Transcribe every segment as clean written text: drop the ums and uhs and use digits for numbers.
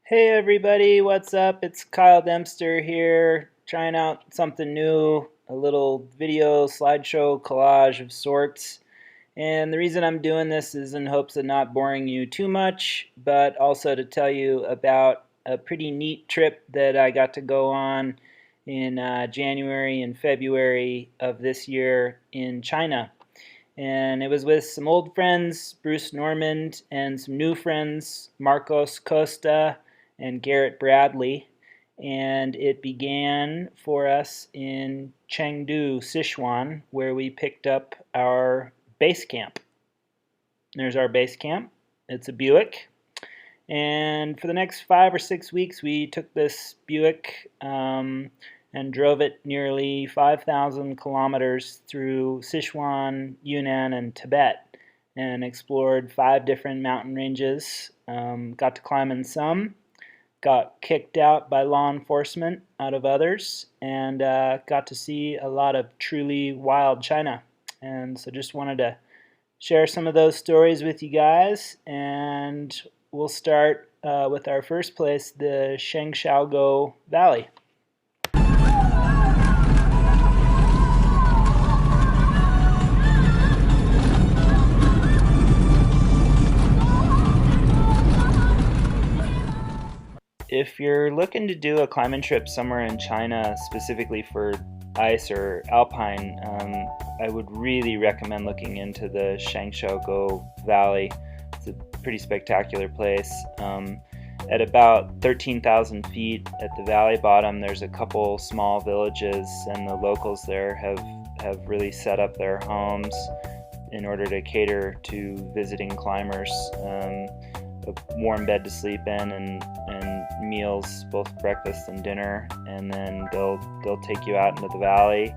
Hey everybody, what's up? It's Kyle Dempster here, trying out something new, a little video slideshow collage of sorts. And the reason I'm doing this is in hopes of not boring you too much, but also to tell you about a pretty neat trip that I got to go on in January and February of this year in China. And it was with some old friends, Bruce Normand, and some new friends, Marcos Costa and Garrett Bradley. And it began for us in Chengdu, Sichuan, where we picked up our base camp. There's our base camp. It's a Buick. And for the next 5 or 6 weeks, we took this Buick and drove it nearly 5,000 kilometers through Sichuan, Yunnan, and Tibet, and explored 5 different mountain ranges. Got to climb in some, got kicked out by law enforcement out of others, and got to see a lot of truly wild China. And so just wanted to share some of those stories with you guys, and we'll start with our first place, the Shang Valley. If you're looking to do a climbing trip somewhere in China, specifically for ice or alpine, I would really recommend looking into the Shangxiaogou Valley. It's a pretty spectacular place. At about 13,000 feet at the valley bottom, there's a couple small villages, and the locals there have really set up their homes in order to cater to visiting climbers. A warm bed to sleep in, and meals, both breakfast and dinner, and then they'll take you out into the valley,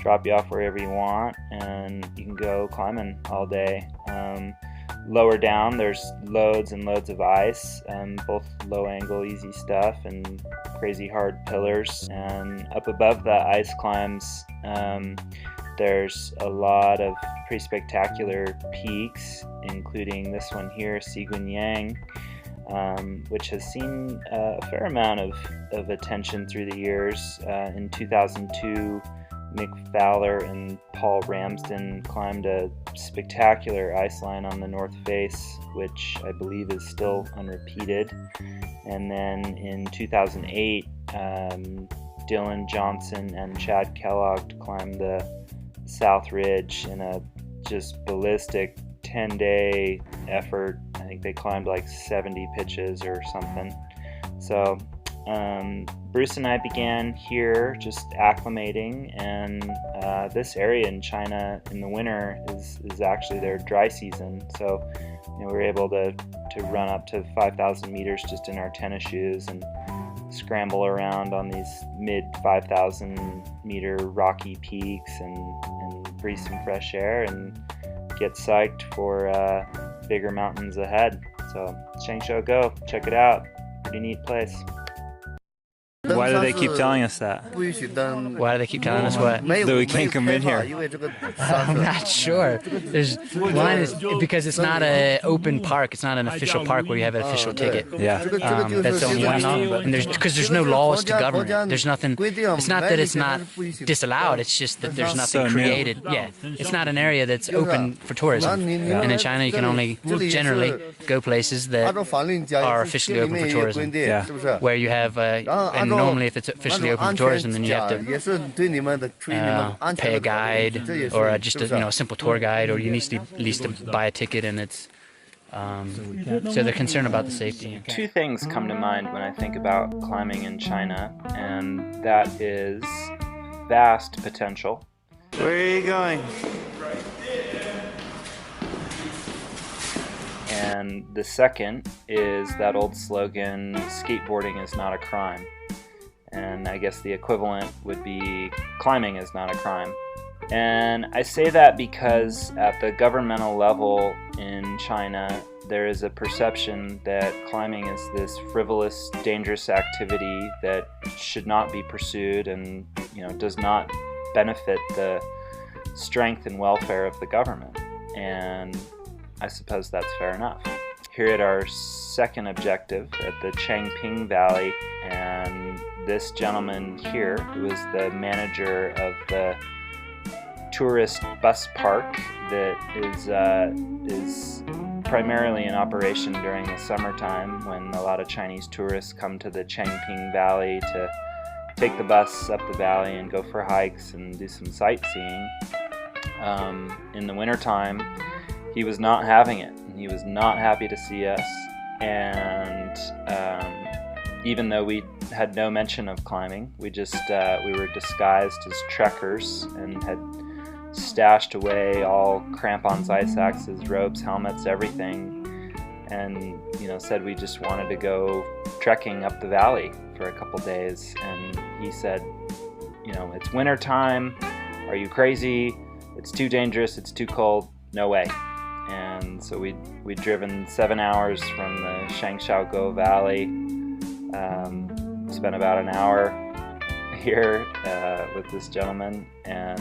drop you off wherever you want, and you can go climbing all day. Lower down, there's loads and loads of ice, both low angle, easy stuff, and crazy hard pillars. And up above the ice climbs, there's a lot of pretty spectacular peaks, including this one here, Sigunyang, which has seen a fair amount of attention through the years. In 2002, Mick Fowler and Paul Ramsden climbed a spectacular ice line on the north face, which I believe is still unrepeated. And then in 2008, Dylan Johnson and Chad Kellogg climbed the South Ridge in a just ballistic 10-day effort. I think they climbed like 70 pitches or something. So Bruce and I began here just acclimating, and this area in China in the winter is actually their dry season. So we were able to run up to 5,000 meters just in our tennis shoes and scramble around on these mid 5,000 meter rocky peaks and breathe some fresh air and get psyched for bigger mountains ahead. So Shangxiaogou, check it out. Pretty neat place. Why do they keep telling us that? Why do they keep telling us what? That we can't come in here. I'm not sure. One is because it's not an open park. It's not an official park where you have an official ticket. Yeah. That's the only one. And because there's no laws to govern it. There's nothing. It's not that it's not disallowed. It's just that there's nothing created. Yeah. It's not an area that's open for tourism. And in China, you can only generally go places that are officially open for tourism. Yeah. Where you have and normally if it's officially open for tourism, then you have to pay a guide or just a simple tour guide, or you need to at least buy a ticket, and it's so they're concerned about the safety. Two things come to mind when I think about climbing in China, and that is vast potential. Where are you going? And the second is that old slogan, skateboarding is not a crime. And I guess the equivalent would be climbing is not a crime. And I say that because at the governmental level in China, there is a perception that climbing is this frivolous, dangerous activity that should not be pursued and does not benefit the strength and welfare of the government. And I suppose that's fair enough. here at our second objective at the Changping Valley, and this gentleman here, who is the manager of the tourist bus park that is primarily in operation during the summertime when a lot of Chinese tourists come to the Changping Valley to take the bus up the valley and go for hikes and do some sightseeing. In the wintertime, he was not having it. He was not happy to see us, and even though we had no mention of climbing, we were disguised as trekkers and had stashed away all crampons, ice axes, ropes, helmets, everything, and said we just wanted to go trekking up the valley for a couple days. And he said, it's winter time, are you crazy? It's too dangerous, it's too cold, no way. And so we'd driven 7 hours from the Shang Valley, spent about an hour here with this gentleman, and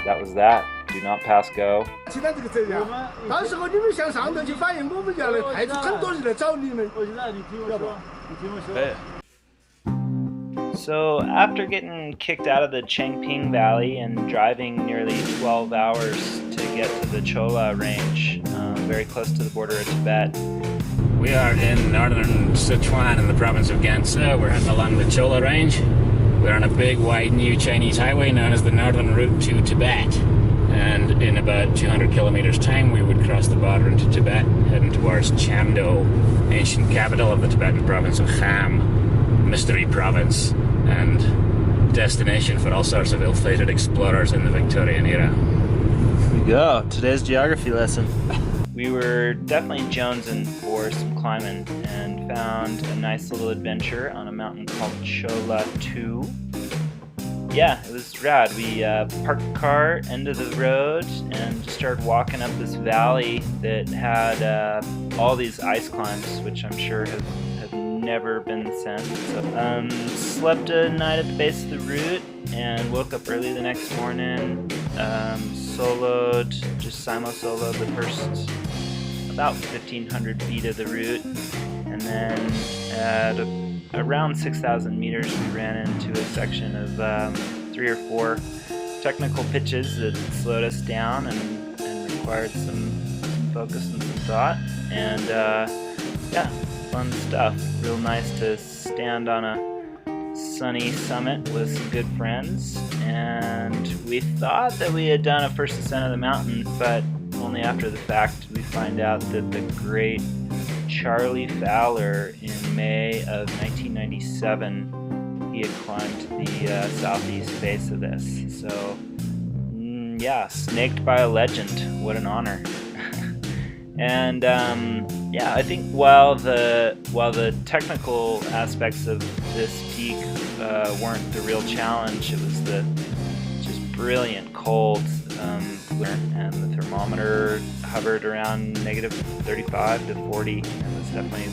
that was that. Do not pass go. So after getting kicked out of the Changping Valley and driving nearly 12 hours to get to the Chola range, very close to the border of Tibet. We are in northern Sichuan in the province of Gansu. We're heading along the Chola range. We're on a big wide new Chinese highway known as the Northern Route to Tibet. And in about 200 kilometers time we would cross the border into Tibet, heading towards Chamdo, ancient capital of the Tibetan province of Kham, mystery province, and destination for all sorts of ill-fated explorers in the Victorian era. Here we go. Today's geography lesson. We were definitely jonesing for some climbing and found a nice little adventure on a mountain called Chola 2. Yeah, it was rad. We parked the car, end of the road, and just started walking up this valley that had all these ice climbs, which I'm sure have never been sent. So, slept a night at the base of the route and woke up early the next morning. Just solo-soloed the first about 1,500 feet of the route, and then at around 6,000 meters we ran into a section of 3 or 4 technical pitches that slowed us down and required some focus and some thought, and yeah, fun stuff. Real nice to stand on a sunny summit with some good friends, and we thought that we had done a first ascent of the mountain, but only after the fact we find out that the great Charlie Fowler in May of 1997, he had climbed the southeast face of this. So yeah, snaked by a legend. What an honor. And yeah, I think while the technical aspects of this peak weren't the real challenge, it was the just brilliant cold, and the thermometer hovered around negative 35 to 40, and it was definitely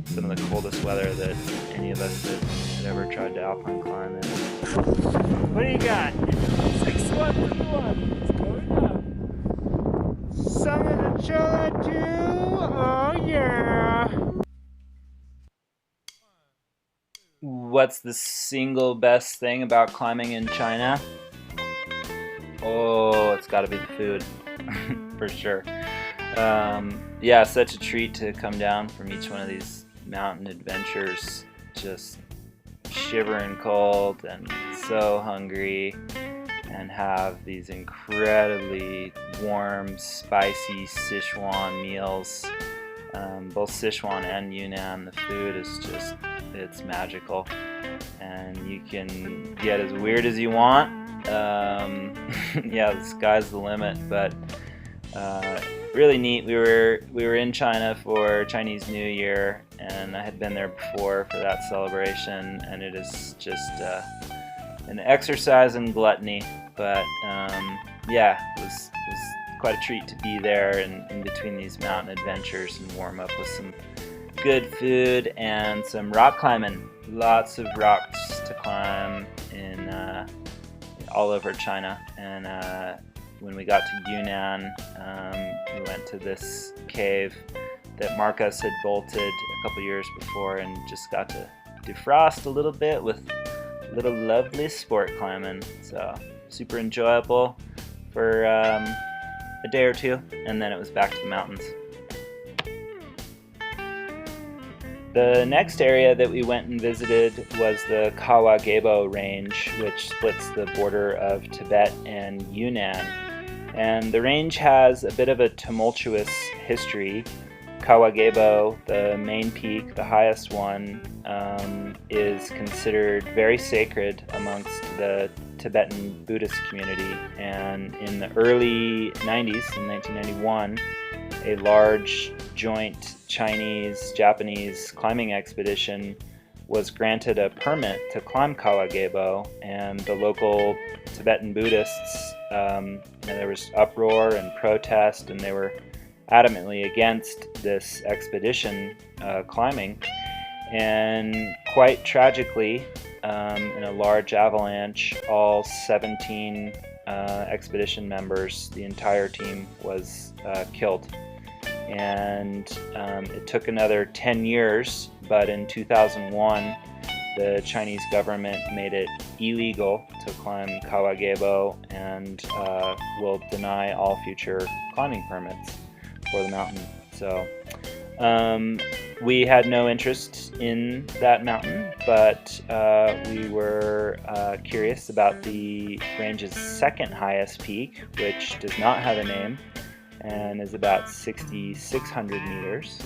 some of the coldest weather that any of us had ever tried to alpine climb in. What do you got? 6131. It's going up. Summit of Chola 2. Oh yeah. What's the single best thing about climbing in China? Oh, it's got to be the food, for sure. Yeah, such a treat to come down from each one of these mountain adventures, just shivering cold and so hungry, and have these incredibly warm, spicy Sichuan meals. Both Sichuan and Yunnan, the food is just, it's magical, and you can get as weird as you want. Yeah, the sky's the limit, but really neat. We were in China for Chinese New Year, and I had been there before for that celebration, and it is just an exercise in gluttony, but yeah, it was quite a treat to be there and in between these mountain adventures and warm up with some good food and some rock climbing. Lots of rocks to climb in all over China, and when we got to Yunnan, we went to this cave that Marcos had bolted a couple years before and just got to defrost a little bit with a little lovely sport climbing. So super enjoyable for a day or two, and then it was back to the mountains. The next area that we went and visited was the Kawagebo range, which splits the border of Tibet and Yunnan. And the range has a bit of a tumultuous history. Kawagebo, the main peak, the highest one, is considered very sacred amongst the Tibetan Buddhist community. And in the early 90s, in 1991, a large joint Chinese-Japanese climbing expedition was granted a permit to climb Kawagebo, and the local Tibetan Buddhists, there was uproar and protest, and they were adamantly against this expedition climbing. And quite tragically, in a large avalanche, all 17 expedition members, the entire team, was killed. And it took another 10 years, but in 2001 the Chinese government made it illegal to climb Kawagebo and will deny all future climbing permits for the mountain. So we had no interest in that mountain, but we were curious about the range's second highest peak, which does not have a name and is about 6,600 meters.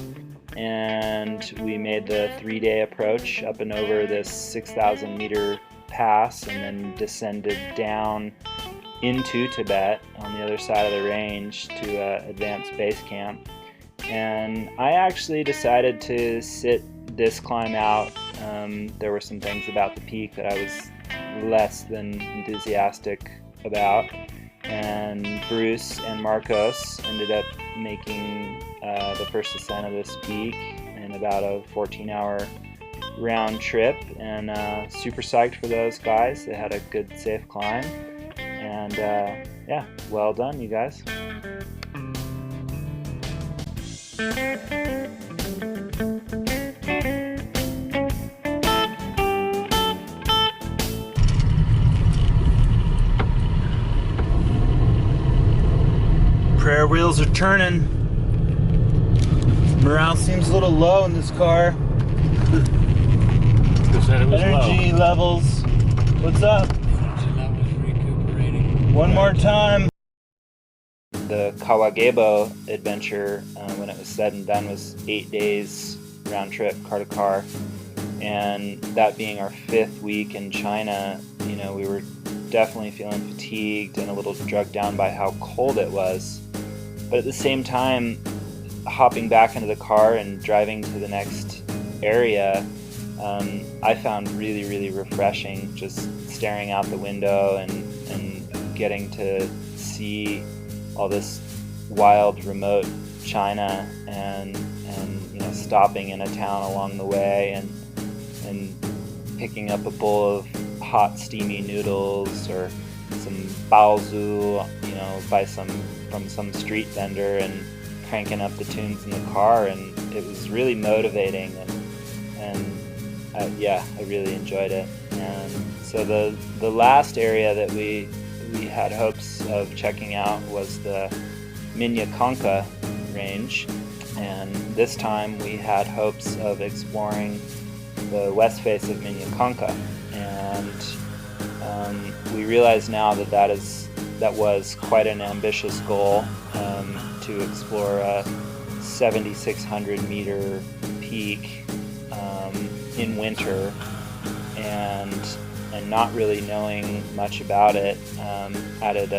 And we made the 3-day approach up and over this 6,000 meter pass, and then descended down into Tibet on the other side of the range to advanced base camp. And I actually decided to sit this climb out. There were some things about the peak that I was less than enthusiastic about, and Bruce and Marcos ended up making the first ascent of this peak in about a 14-hour round trip, and super psyched for those guys. They had a good, safe climb, and yeah, well done, you guys. Prayer wheels are turning. Morale seems a little low in this car. Energy levels. What's up? One more time. The Kawagebo adventure, when it was said and done, was 8 days round trip, car to car. And that being our 5th week in China, you know, we were definitely feeling fatigued and a little drugged down by how cold it was. But at the same time, hopping back into the car and driving to the next area, I found really, really refreshing, just staring out the window and getting to see all this wild, remote China, and you know, stopping in a town along the way and picking up a bowl of hot, steamy noodles or some baozu, you know, from some street vendor, and cranking up the tunes in the car, and it was really motivating, and yeah, I really enjoyed it. And so the last area that we had hopes of checking out was the Minya Konka range, and this time we had hopes of exploring the west face of Minya Konka, and we realize now that was quite an ambitious goal, to explore a 7,600 meter peak in winter, and not really knowing much about it added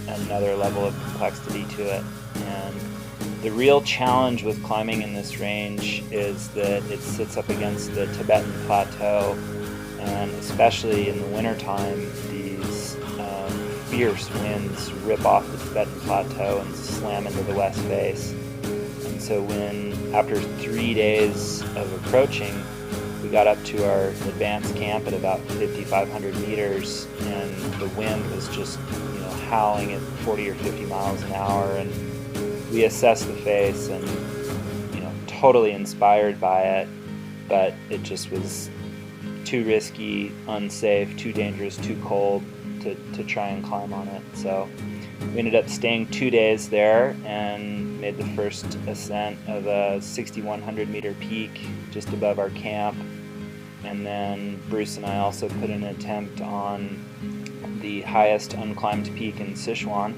another level of complexity to it. And the real challenge with climbing in this range is that it sits up against the Tibetan plateau, and especially in the wintertime, these fierce winds rip off the Tibetan plateau and slam into the west face. And so after 3 days of approaching, we got up to our advanced camp at about 5,500 meters, and the wind was just, you know, howling at 40 or 50 miles an hour, and we assessed the face and, you know, totally inspired by it, but it just was too risky, unsafe, too dangerous, too cold to try and climb on it. So we ended up staying 2 days there and made the first ascent of a 6,100 meter peak just above our camp. And then Bruce and I also put an attempt on the highest unclimbed peak in Sichuan,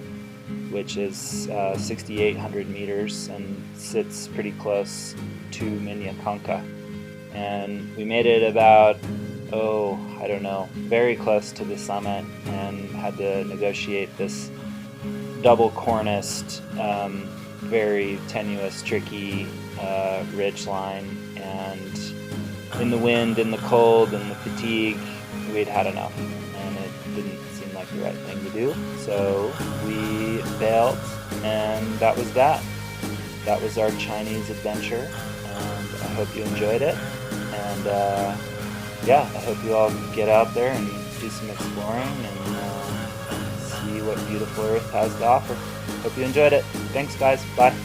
which is 6,800 meters and sits pretty close to Minya Konka. And we made it about, I don't know, very close to the summit, and had to negotiate this double corniced, very tenuous, tricky ridge line. And in the wind, in the cold, and the fatigue, we'd had enough, and it didn't seem like the right thing to do. So we bailed, and that was that. That was our Chinese adventure, and I hope you enjoyed it. And I hope you all get out there and do some exploring and see what beautiful Earth has to offer. Hope you enjoyed it. Thanks, guys. Bye.